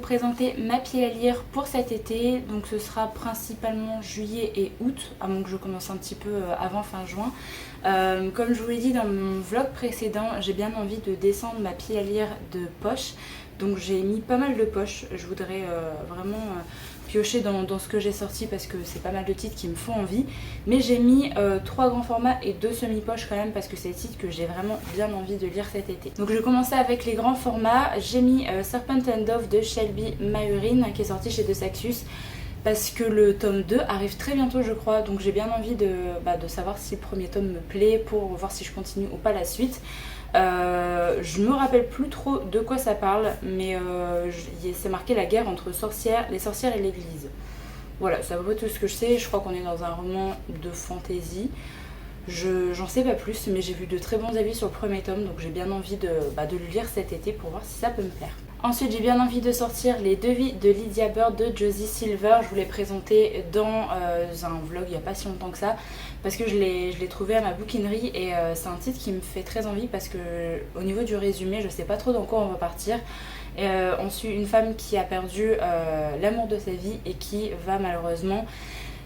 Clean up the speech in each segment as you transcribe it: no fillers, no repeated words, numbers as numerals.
présenter ma pile à lire pour cet été. Donc ce sera principalement juillet et août, à moins que je commence un petit peu avant fin juin. Comme je vous l'ai dit dans mon vlog précédent, j'ai bien envie de descendre ma pile à lire de poche. Donc j'ai mis pas mal de poches. Je voudrais vraiment piocher dans ce que j'ai sorti parce que c'est pas mal de titres qui me font envie. Mais j'ai mis 3 grands formats et 2 semi-poches quand même parce que c'est des titres que j'ai vraiment bien envie de lire cet été. Donc je vais commencer avec les grands formats. J'ai mis Serpent and Dove de Shelby Mayurin qui est sorti chez De Saxus. Parce que le tome 2 arrive très bientôt je crois, donc j'ai bien envie de savoir si le premier tome me plaît pour voir si je continue ou pas la suite. Je me rappelle plus trop de quoi ça parle, mais c'est marqué la guerre entre les sorcières et l'église. Voilà, c'est à peu près tout ce que je sais. Je crois qu'on est dans un roman de fantasy. J'en sais pas plus, mais j'ai vu de très bons avis sur le premier tome, donc j'ai bien envie de le lire cet été pour voir si ça peut me plaire. Ensuite, j'ai bien envie de sortir Les Devis de Lydia Bird de Josie Silver. Je vous l'ai présenté dans un vlog il n'y a pas si longtemps que ça, parce que je l'ai trouvé à ma bouquinerie et c'est un titre qui me fait très envie parce que au niveau du résumé, je sais pas trop dans quoi on va partir. On suit une femme qui a perdu l'amour de sa vie et qui va malheureusement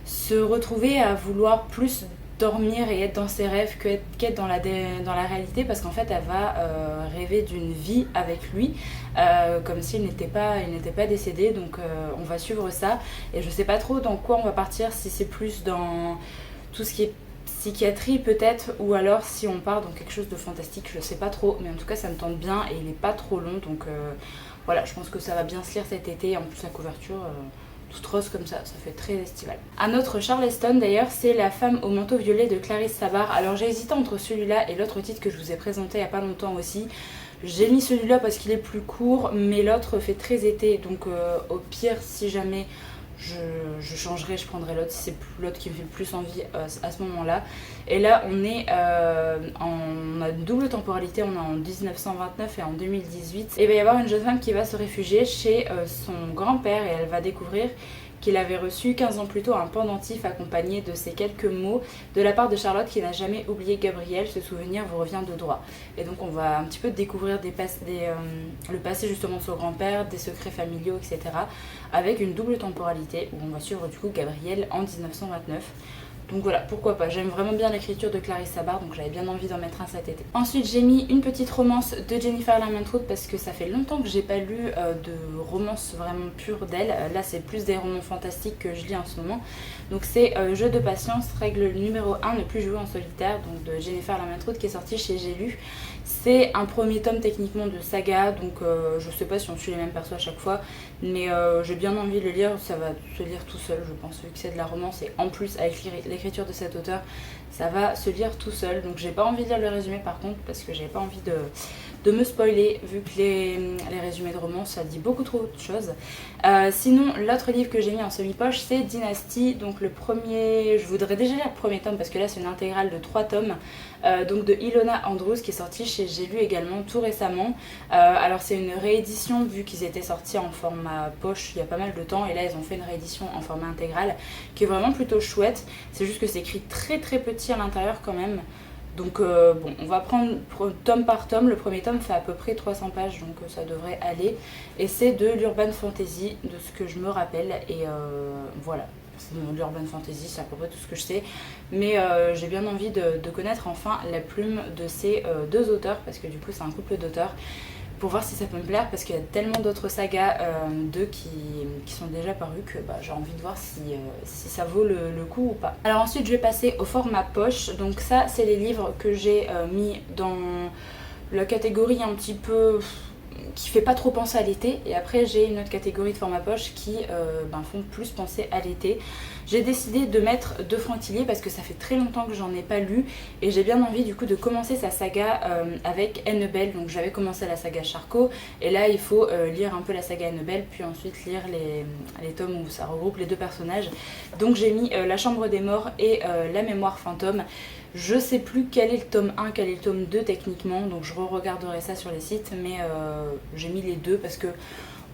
se retrouver à vouloir plus dormir et être dans ses rêves qu'être dans la réalité, parce qu'en fait elle va rêver d'une vie avec lui comme s'il n'était pas décédé. Donc on va suivre ça et je sais pas trop dans quoi on va partir, si c'est plus dans tout ce qui est psychiatrie peut-être, ou alors si on part dans quelque chose de fantastique, je sais pas trop, mais en tout cas ça me tente bien et il est pas trop long, donc voilà, je pense que ça va bien se lire cet été. En plus la couverture toute rose comme ça fait très estival. Un autre Charleston d'ailleurs, c'est La femme au manteau violet de Clarisse Sabart. Alors j'ai hésité entre celui-là et l'autre titre que je vous ai présenté il n'y a pas longtemps aussi. J'ai mis celui-là parce qu'il est plus court, mais l'autre fait très été, donc au pire si jamais je changerai, je prendrai l'autre si c'est l'autre qui me fait le plus envie à ce moment-là. Et là on est on a une double temporalité, on est en 1929 et en 2018. Et il va y avoir une jeune femme qui va se réfugier chez son grand-père et elle va découvrir qu'il avait reçu 15 ans plus tôt un pendentif accompagné de ces quelques mots de la part de Charlotte qui n'a jamais oublié Gabriel, ce souvenir vous revient de droit. Et donc on va un petit peu découvrir le passé justement de son grand-père, des secrets familiaux, etc. avec une double temporalité où on va suivre du coup Gabriel en 1929. Donc voilà, pourquoi pas, j'aime vraiment bien l'écriture de Clarisse Sabart, donc j'avais bien envie d'en mettre un cet été. Ensuite j'ai mis une petite romance de Jennifer Larmentrout parce que ça fait longtemps que j'ai pas lu de romance vraiment pure d'elle. Là c'est plus des romans fantastiques que je lis en ce moment. Donc c'est Jeu de patience, règle numéro 1, ne plus jouer en solitaire, donc de Jennifer Larmentrout qui est sortie chez J'ai lu. C'est un premier tome techniquement de saga, donc je sais pas si on suit les mêmes persos à chaque fois, mais j'ai bien envie de le lire, ça va se lire tout seul je pense, vu que c'est de la romance et en plus avec l'écriture de cet auteur, ça va se lire tout seul. Donc j'ai pas envie de lire le résumé par contre, parce que j'ai pas envie de me spoiler, vu que les résumés de romance ça dit beaucoup trop de choses. Sinon l'autre livre que j'ai mis en semi-poche c'est Dynasty, donc le premier, je voudrais déjà lire le premier tome parce que là c'est une intégrale de 3 tomes, donc de Ilona Andrews qui est sortie chez J'ai lu également tout récemment. Alors c'est une réédition vu qu'ils étaient sortis en format poche il y a pas mal de temps, et là ils ont fait une réédition en format intégral qui est vraiment plutôt chouette. C'est juste que c'est écrit très très petit à l'intérieur quand même. Donc bon, on va prendre tome par tome. Le premier tome fait à peu près 300 pages, donc ça devrait aller. Et c'est de l'urban fantasy, de ce que je me rappelle. Et voilà, l'urban fantasy, c'est à peu près tout ce que je sais. Mais j'ai bien envie de connaître enfin la plume de ces 2 auteurs, parce que du coup c'est un couple d'auteurs, pour voir si ça peut me plaire, parce qu'il y a tellement d'autres sagas d'eux qui sont déjà parus que j'ai envie de voir si ça vaut le coup ou pas. Alors ensuite je vais passer au format poche, donc ça c'est les livres que j'ai mis dans la catégorie un petit peu qui fait pas trop penser à l'été, et après j'ai une autre catégorie de format poche qui font plus penser à l'été. J'ai décidé de mettre De Frontilier parce que ça fait très longtemps que j'en ai pas lu et j'ai bien envie du coup de commencer sa saga avec Annabelle. Donc j'avais commencé la saga Charcot et là il faut lire un peu la saga Annabelle, puis ensuite lire les tomes où ça regroupe les 2 personnages. Donc j'ai mis La Chambre des Morts et La Mémoire Fantôme. Je sais plus quel est le tome 1, quel est le tome 2 techniquement, donc je re-regarderai ça sur les sites, mais j'ai mis les 2 parce que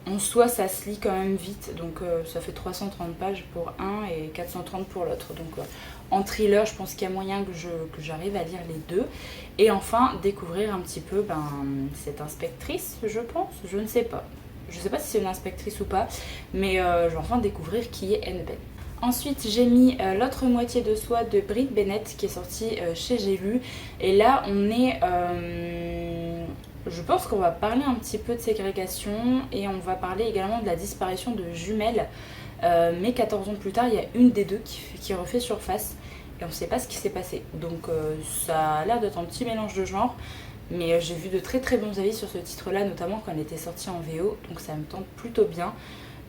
en soi ça se lit quand même vite, donc ça fait 330 pages pour un et 430 pour l'autre. Donc en thriller je pense qu'il y a moyen que j'arrive à lire les 2. Et enfin découvrir un petit peu cette inspectrice, je pense, je ne sais pas. Je sais pas si c'est une inspectrice ou pas, mais je vais enfin découvrir qui est Anne Ben. Ensuite, j'ai mis L'autre moitié de soi de Brit Bennett qui est sorti chez J'ai lu. Et là, on est... je pense qu'on va parler un petit peu de ségrégation et on va parler également de la disparition de jumelles. Mais 14 ans plus tard, il y a une des deux qui refait surface et on ne sait pas ce qui s'est passé. Donc ça a l'air d'être un petit mélange de genres. Mais j'ai vu de très très bons avis sur ce titre-là, notamment quand elle était sortie en VO. Donc ça me tente plutôt bien.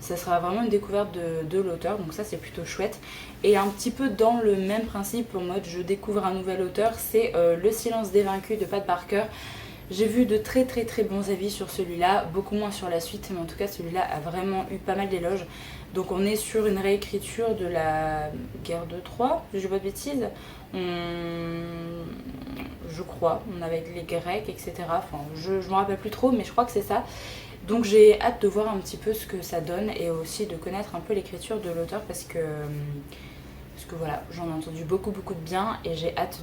Ça sera vraiment une découverte de l'auteur, donc ça c'est plutôt chouette. Et un petit peu dans le même principe, en mode je découvre un nouvel auteur, c'est Le silence des vaincus de Pat Barker. J'ai vu de très très très bons avis sur celui-là, beaucoup moins sur la suite, mais en tout cas celui-là a vraiment eu pas mal d'éloges. Donc on est sur une réécriture de la guerre de Troie, si je dis pas de bêtises. Je crois, on avait les Grecs, etc. Enfin, je me rappelle plus trop, mais je crois que c'est ça. Donc j'ai hâte de voir un petit peu ce que ça donne et aussi de connaître un peu l'écriture de l'auteur parce que voilà, j'en ai entendu beaucoup de bien et j'ai hâte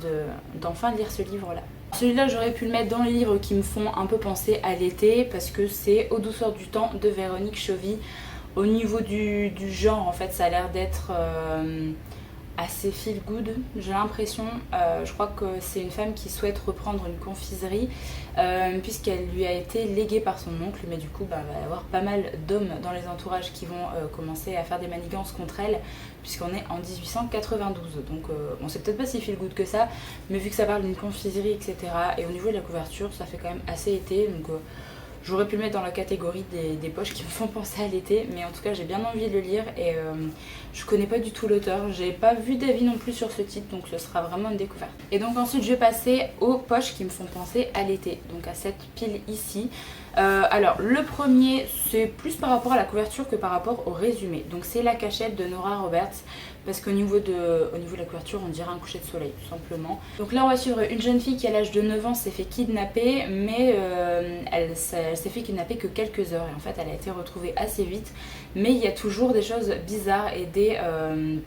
d'enfin lire ce livre-là. Celui-là, j'aurais pu le mettre dans les livres qui me font un peu penser à l'été parce que c'est Aux douceurs du temps de Véronique Chovy. Au niveau du genre, en fait, ça a l'air d'être assez feel good, j'ai l'impression. Je crois que c'est une femme qui souhaite reprendre une confiserie puisqu'elle lui a été léguée par son oncle, mais du coup il va y avoir pas mal d'hommes dans les entourages qui vont commencer à faire des manigances contre elle puisqu'on est en 1892. Donc bon, c'est peut-être pas si feel good que ça, mais vu que ça parle d'une confiserie, etc. et au niveau de la couverture, ça fait quand même assez été, donc j'aurais pu le mettre dans la catégorie des poches qui me font penser à l'été, mais en tout cas j'ai bien envie de le lire et je connais pas du tout l'auteur, j'ai pas vu d'avis non plus sur ce titre, donc ce sera vraiment une découverte. Et donc ensuite je vais passer aux poches qui me font penser à l'été, donc à cette pile ici. Alors le premier c'est plus par rapport à la couverture que par rapport au résumé, donc c'est La cachette de Nora Roberts. Parce qu'au niveau de la couverture, on dirait un coucher de soleil, tout simplement. Donc là, on va suivre une jeune fille qui, à l'âge de 9 ans, s'est fait kidnapper, mais elle s'est fait kidnapper que quelques heures. Et en fait, elle a été retrouvée assez vite. Mais il y a toujours des choses bizarres et des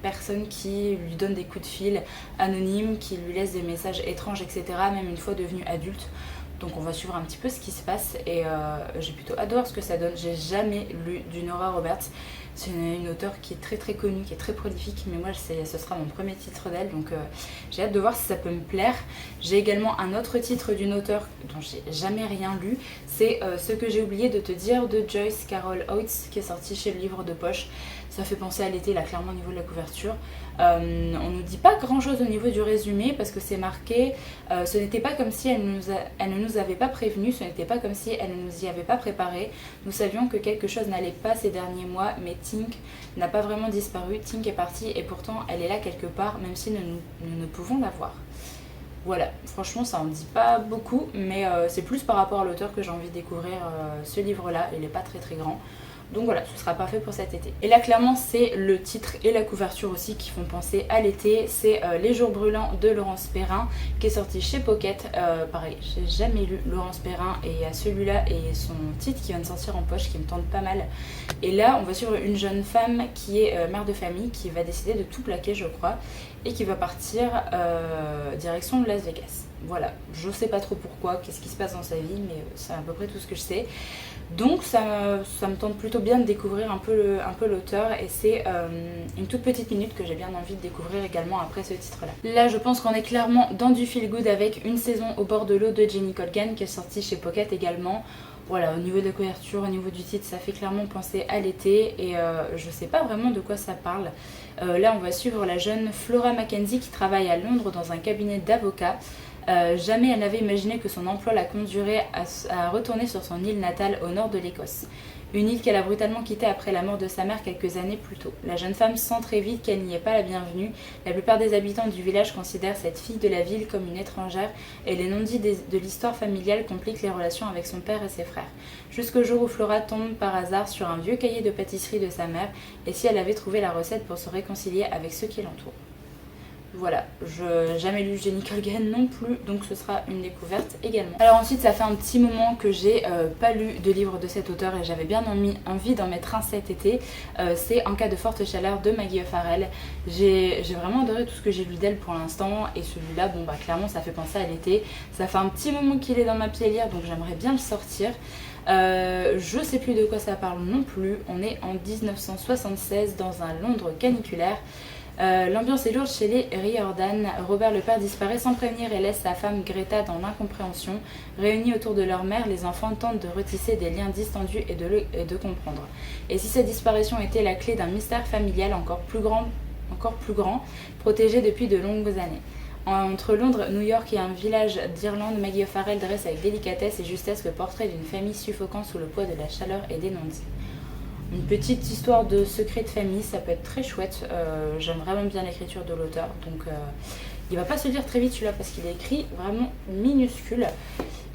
personnes qui lui donnent des coups de fil anonymes, qui lui laissent des messages étranges, etc., même une fois devenue adulte. Donc on va suivre un petit peu ce qui se passe et j'ai plutôt hâte de voir ce que ça donne. J'ai jamais lu du Nora Roberts. C'est une auteure qui est très très connue, qui est très prolifique, mais moi ce sera mon premier titre d'elle, donc j'ai hâte de voir si ça peut me plaire. J'ai également un autre titre d'une auteure dont j'ai jamais rien lu, c'est Ce que j'ai oublié de te dire de Joyce Carol Oates, qui est sorti chez le livre de poche. Ça fait penser à l'été là, clairement au niveau de la couverture. On nous dit pas grand chose au niveau du résumé parce que c'est marqué ce n'était pas comme si elle ne nous avait pas prévenu, ce n'était pas comme si elle ne nous y avait pas préparé. Nous savions que quelque chose n'allait pas ces derniers mois, mais Tink n'a pas vraiment disparu. Tink est partie et pourtant elle est là quelque part, même si nous ne pouvons la voir. Voilà, franchement ça en dit pas beaucoup, mais c'est plus par rapport à l'auteur que j'ai envie de découvrir ce livre-là. Il n'est pas très très grand. Donc voilà, ce sera parfait pour cet été. Et là clairement c'est le titre et la couverture aussi qui font penser à l'été. C'est Les jours brûlants de Laurence Perrin qui est sorti chez Pocket. Pareil, j'ai jamais lu Laurence Perrin et il y a celui-là et son titre qui vient de sortir en poche qui me tente pas mal. Et là on va suivre une jeune femme qui est mère de famille qui va décider de tout plaquer je crois et qui va partir direction de Las Vegas. Voilà, je sais pas trop pourquoi, qu'est-ce qui se passe dans sa vie, mais c'est à peu près tout ce que je sais. Donc ça me tente plutôt bien de découvrir un peu l'auteur et c'est une toute petite minute que j'ai bien envie de découvrir également après ce titre-là. Là je pense qu'on est clairement dans du feel good avec Une saison au bord de l'eau de Jenny Colgan qui est sortie chez Pocket également. Voilà, au niveau de la couverture, au niveau du titre, ça fait clairement penser à l'été et je sais pas vraiment de quoi ça parle. Là on va suivre la jeune Flora Mackenzie qui travaille à Londres dans un cabinet d'avocats. Jamais elle n'avait imaginé que son emploi la conduirait à retourner sur son île natale au nord de l'Écosse. Une île qu'elle a brutalement quittée après la mort de sa mère quelques années plus tôt. La jeune femme sent très vite qu'elle n'y est pas la bienvenue. La plupart des habitants du village considèrent cette fille de la ville comme une étrangère et les non-dits de l'histoire familiale compliquent les relations avec son père et ses frères. Jusqu'au jour où Flora tombe par hasard sur un vieux cahier de pâtisserie de sa mère et si elle avait trouvé la recette pour se réconcilier avec ceux qui l'entourent. Voilà, je n'ai jamais lu Jenny Colgan non plus, donc ce sera une découverte également. Alors ensuite, ça fait un petit moment que j'ai pas lu de livre de cet auteur et j'avais bien envie d'en mettre un cet été. C'est En cas de forte chaleur de Maggie O'Farrell. J'ai vraiment adoré tout ce que j'ai lu d'elle pour l'instant et celui-là, bon bah clairement ça fait penser à l'été. Ça fait un petit moment qu'il est dans ma pile à lire, donc j'aimerais bien le sortir. Je sais plus de quoi ça parle non plus. On est en 1976 dans un Londres caniculaire. L'ambiance est lourde chez les Riordan. Robert le père disparaît sans prévenir et laisse sa femme Greta dans l'incompréhension. Réunis autour de leur mère, les enfants tentent de retisser des liens distendus et de comprendre. Et si cette disparition était la clé d'un mystère familial encore plus grand, protégé depuis de longues années. Entre Londres, New York et un village d'Irlande, Maggie O'Farrell dresse avec délicatesse et justesse le portrait d'une famille suffocant sous le poids de la chaleur et des non-dits. Une petite histoire de secret de famille, ça peut être très chouette. J'aime vraiment bien l'écriture de l'auteur, donc il va pas se lire très vite celui-là parce qu'il est écrit vraiment minuscule.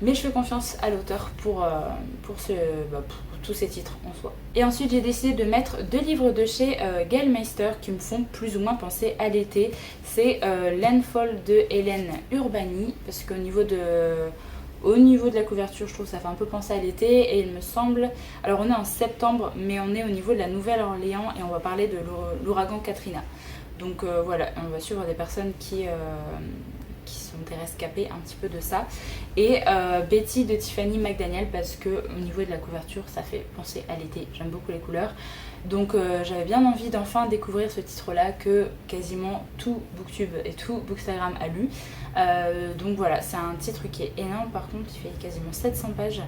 Mais je fais confiance à l'auteur pour tous ces titres en soi. Et ensuite j'ai décidé de mettre 2 livres de chez Gale-Meister qui me font plus ou moins penser à l'été. C'est Landfall de Hélène Urbani, parce qu'au niveau de la couverture, je trouve que ça fait un peu penser à l'été et il me semble... Alors on est en septembre, mais on est au niveau de la Nouvelle-Orléans et on va parler de l'ouragan Katrina. Donc voilà, on va suivre des personnes qui sont des rescapés un petit peu de ça. Et Betty de Tiffany McDaniel, parce que au niveau de la couverture, ça fait penser à l'été. J'aime beaucoup les couleurs. Donc j'avais bien envie d'enfin découvrir ce titre-là que quasiment tout Booktube et tout Bookstagram a lu. Donc voilà, c'est un titre qui est énorme par contre, il fait quasiment 700 pages.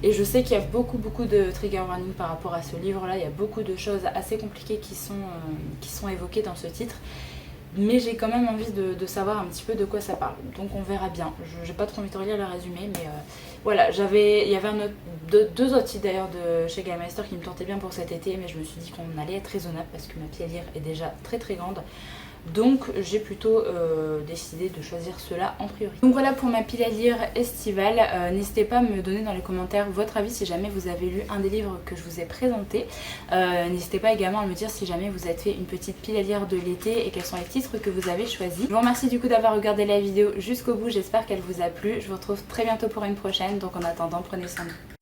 Et je sais qu'il y a beaucoup de trigger warning par rapport à ce livre-là. Il y a beaucoup de choses assez compliquées qui sont évoquées dans ce titre. Mais j'ai quand même envie de savoir un petit peu de quoi ça parle. Donc on verra bien. Je n'ai pas trop envie de relire le résumé, mais voilà. Il y avait deux autres titres d'ailleurs de chez Gale-Meister qui me tentaient bien pour cet été, mais je me suis dit qu'on allait être raisonnable parce que ma pile est déjà très grande. Donc j'ai plutôt décidé de choisir cela en priorité. Donc voilà pour ma pile à lire estivale. N'hésitez pas à me donner dans les commentaires votre avis si jamais vous avez lu un des livres que je vous ai présenté. N'hésitez pas également à me dire si jamais vous avez fait une petite pile à lire de l'été et quels sont les titres que vous avez choisis. Je vous remercie du coup d'avoir regardé la vidéo jusqu'au bout, j'espère qu'elle vous a plu. Je vous retrouve très bientôt pour une prochaine, donc en attendant prenez soin de vous.